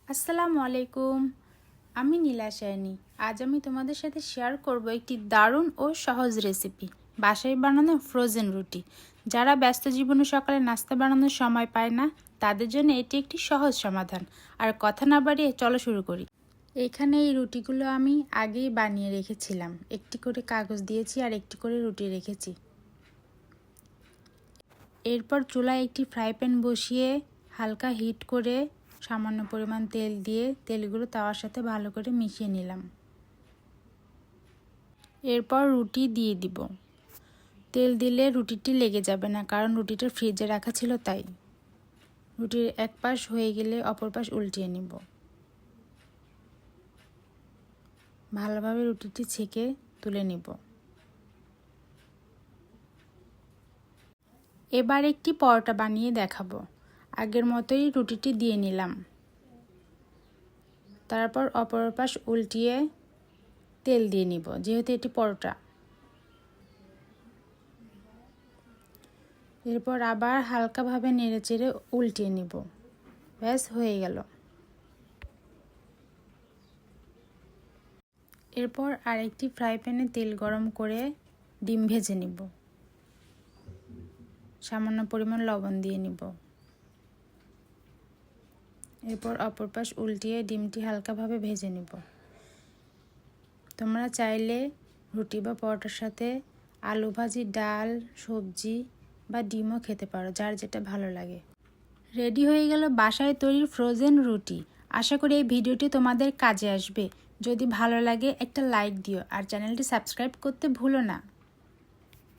আসসালামু আলাইকুম। আমি নীলা শায়নি। আজ আমি তোমাদের সাথে শেয়ার করব একটি দারুণ ও সহজ রেসিপি, বাসায় বানানো ফ্রোজেন রুটি। যারা ব্যস্ত জীবনে সকালে নাস্তা বানানোর সময় পায় না, তাদের জন্য এটি একটি সহজ সমাধান। আর কথা না বাড়িয়ে চলো শুরু করি। এখানে এই রুটিগুলো আমি আগেই বানিয়ে রেখেছিলাম। একটি করে কাগজ দিয়েছি আর একটি করে রুটি রেখেছি। এরপর চুলায় একটি ফ্রাই প্যান বসিয়ে হালকা হিট করে সামান্য পরিমাণ তেল দিয়ে তেলগুলো তাওয়ার সাথে ভালো করে মিশিয়ে নিলাম। এরপর রুটি দিয়ে দিব। তেল দিলে রুটিটি লেগে যাবে না, কারণ রুটিটা ফ্রিজে রাখা ছিল তাই। রুটির এক পাশ হয়ে গেলে অপর পাশ উল্টিয়ে নিব। ভালোভাবে রুটিটি ছেঁকে তুলে নিব। এবার একটি পরোটা বানিয়ে দেখাবো। আগের মতোই রুটিটি দিয়ে নিলাম। তারপর অপর পাশ উল্টিয়ে তেল দিয়ে নিব, যেহেতু এটি পরোটা। এরপর আবার হালকাভাবে নেড়েচেড়ে উল্টিয়ে নিব। ব্যাস হয়ে গেল। এরপর আরেকটি ফ্রাই প্যানে তেল গরম করে ডিম ভেজে নিব। সামান্য পরিমাণ লবণ দিয়ে নিব। এরপর অপর পাশ উল্টিয়ে ডিমটি হালকাভাবে ভেজে নিব। তোমরা চাইলে রুটি বা পরোটার সাথে আলু ভাজি, ডাল, সবজি বা ডিমও খেতে পারো, যার যেটা ভালো লাগে। রেডি হয়ে গেল বাসায় তৈরি ফ্রোজেন রুটি। আশা করি এই ভিডিওটি তোমাদের কাজে আসবে। যদি ভালো লাগে একটা লাইক দিও আর চ্যানেলটি সাবস্ক্রাইব করতে ভুলো না।